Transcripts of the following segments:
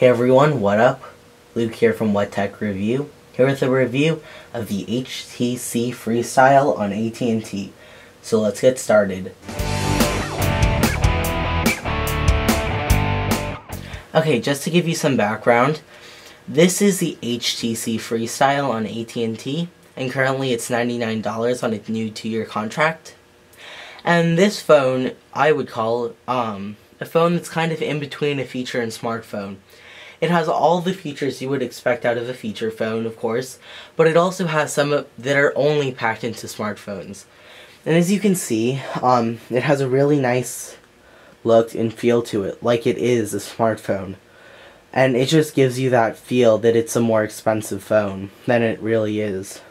Hey everyone, what up? Luke here from What Tech Review, here with a review of the HTC Freestyle on AT&T. So let's get started. Okay, just to give you some background, this is the HTC Freestyle on AT&T, and currently it's $99 on a new 2-year contract. And this phone, I would call a phone that's kind of in between a feature and smartphone. It has all the features you would expect out of a feature phone, of course, but it also has some that are only packed into smartphones. And as you can see, it has a really nice look and feel to it, like it is a smartphone. And it just gives you that feel that it's a more expensive phone than it really is.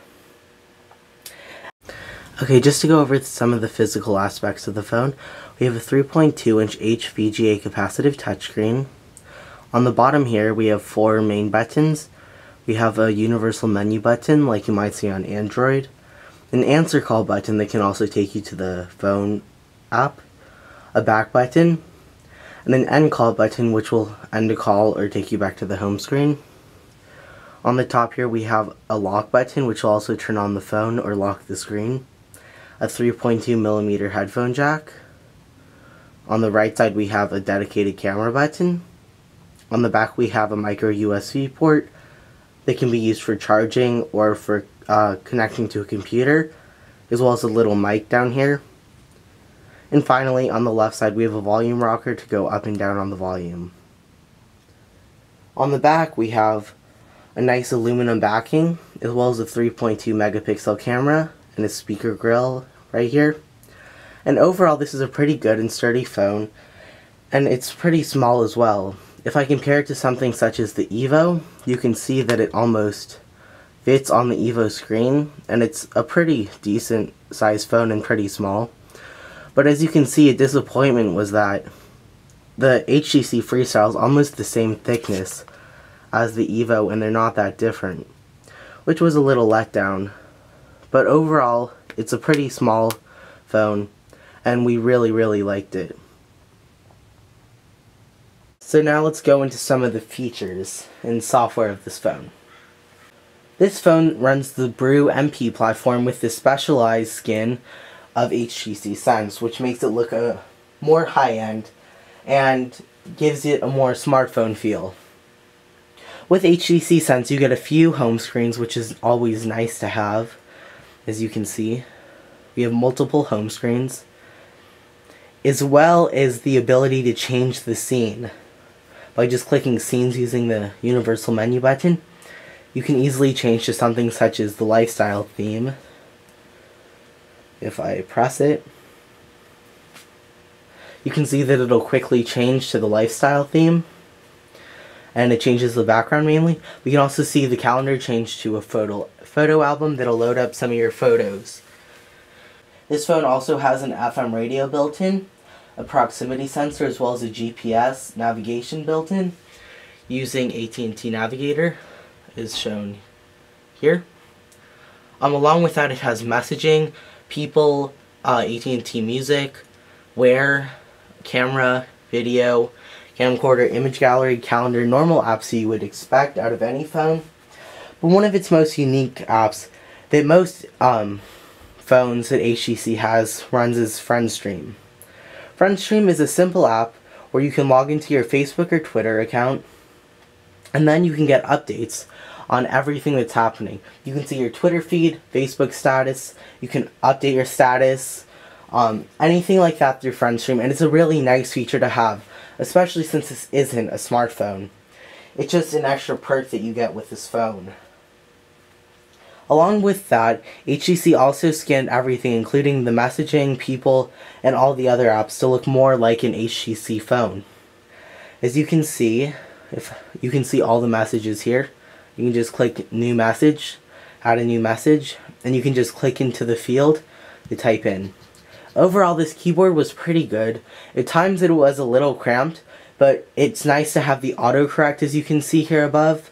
Okay, just to go over some of the physical aspects of the phone, we have a 3.2-inch HVGA capacitive touchscreen. On the bottom here, we have 4 main buttons. We have a universal menu button, like you might see on Android, an answer call button that can also take you to the phone app, a back button, and an end call button which will end a call or take you back to the home screen. On the top here, we have a lock button which will also turn on the phone or lock the screen, a 3.2mm headphone jack. On the right side, we have a dedicated camera button. On the back we have a micro USB port that can be used for charging or for connecting to a computer, as well as a little mic down here. And finally, on the left side, we have a volume rocker to go up and down on the volume. On the back we have a nice aluminum backing, as well as a 3.2 megapixel camera and a speaker grill right here. And overall, this is a pretty good and sturdy phone, and it's pretty small as well. If I compare it to something such as the Evo, you can see that it almost fits on the Evo screen, and it's a pretty decent sized phone and pretty small. But as you can see, a disappointment was that the HTC Freestyle is almost the same thickness as the Evo, and they're not that different, which was a little letdown. But overall, it's a pretty small phone, and we really liked it. So now let's go into some of the features and software of this phone. This phone runs the Brew MP platform with the specialized skin of HTC Sense, which makes it look more high-end and gives it a more smartphone feel. With HTC Sense, you get a few home screens, which is always nice to have. As you can see, we have multiple home screens, as well as the ability to change the scene. By just clicking scenes using the universal menu button, you can easily change to something such as the lifestyle theme. If I press it, you can see that it'll quickly change to the lifestyle theme, and it changes the background mainly. We can also see the calendar change to a photo album that'll load up some of your photos. This phone also has an FM radio built in, a proximity sensor, as well as a GPS navigation built in using at&t Navigator, is shown here. Along with that, it has messaging, people, at&t music, wear, camera, video, camcorder, image gallery, calendar, normal apps you would expect out of any phone. But one of its most unique apps that most phones that HTC has runs is FriendStream. FriendStream is a simple app where you can log into your Facebook or Twitter account, and then you can get updates on everything that's happening. You can see your Twitter feed, Facebook status, you can update your status, anything like that through FriendStream, and it's a really nice feature to have, especially since this isn't a smartphone. It's just an extra perk that you get with this phone. Along with that, HTC also scanned everything, including the messaging, people, and all the other apps to look more like an HTC phone. As you can see, if you can see all the messages here, you can just click new message, add a new message, and you can just click into the field to type in. Overall, this keyboard was pretty good. At times it was a little cramped, but it's nice to have the autocorrect, as you can see here above.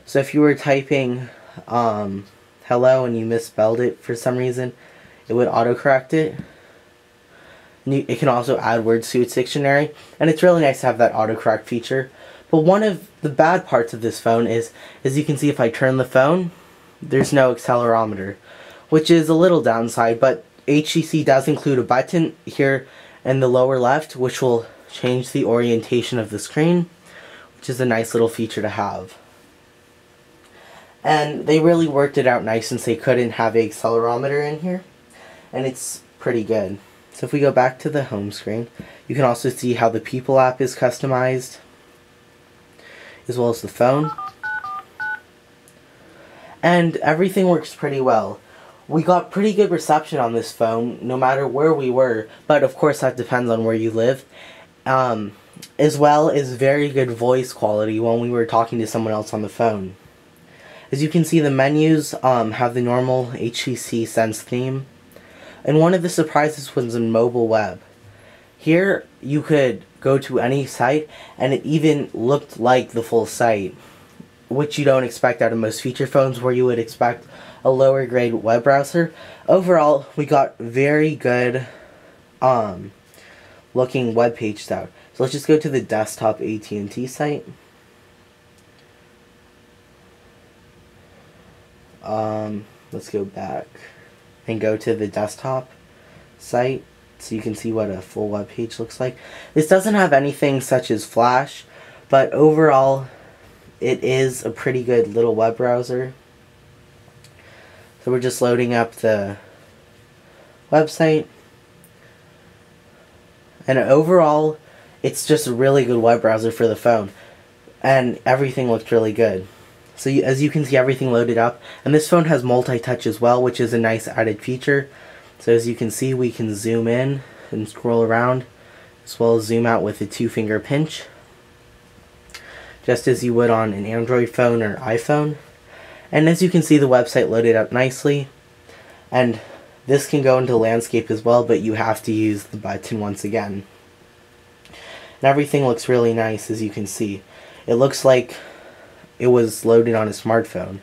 So if you were typing hello and you misspelled it for some reason, it would autocorrect it. It can also add words to its dictionary, and it's really nice to have that autocorrect feature. But one of the bad parts of this phone is, as you can see, if I turn the phone, there's no accelerometer, which is a little downside, but HTC does include a button here in the lower left which will change the orientation of the screen, which is a nice little feature to have. And they really worked it out nice since they couldn't have an accelerometer in here, and it's pretty good. So if we go back to the home screen, you can also see how the People app is customized, as well as the phone. And everything works pretty well. We got pretty good reception on this phone, no matter where we were, but of course that depends on where you live. As well as very good voice quality when we were talking to someone else on the phone. As you can see, the menus have the normal HTC Sense theme. And one of the surprises was in mobile web. Here, you could go to any site, and it even looked like the full site, which you don't expect out of most feature phones, where you would expect a lower grade web browser. Overall, we got very good looking web pages out. So let's just go to the desktop AT&T site. Let's go back and go to the desktop site so you can see what a full web page looks like. This doesn't have anything such as Flash, but overall it is a pretty good little web browser. So we're just loading up the website, and overall it's just a really good web browser for the phone, and everything looked really good. So as you can see, everything loaded up, and this phone has multi-touch as well, which is a nice added feature. So as you can see, we can zoom in and scroll around, as well as zoom out with a 2-finger pinch, just as you would on an Android phone or iPhone. And as you can see, the website loaded up nicely, and this can go into landscape as well, but you have to use the button once again. And everything looks really nice, as you can see. It looks like it was loaded on a smartphone.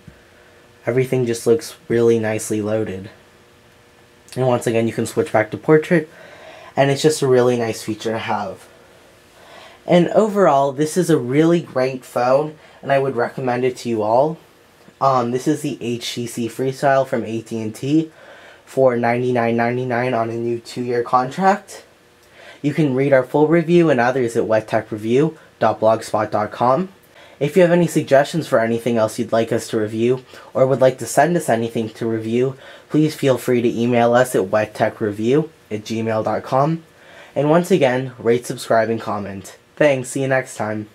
Everything just looks really nicely loaded. And once again, you can switch back to portrait, and it's just a really nice feature to have. And overall, this is a really great phone, and I would recommend it to you all. This is the HTC Freestyle from AT&T for $99.99 on a new 2-year contract. You can read our full review and others at wettechreview.blogspot.com. If you have any suggestions for anything else you'd like us to review, or would like to send us anything to review, please feel free to email us at wettechreview@gmail.com. And once again, rate, subscribe, and comment. Thanks, see you next time.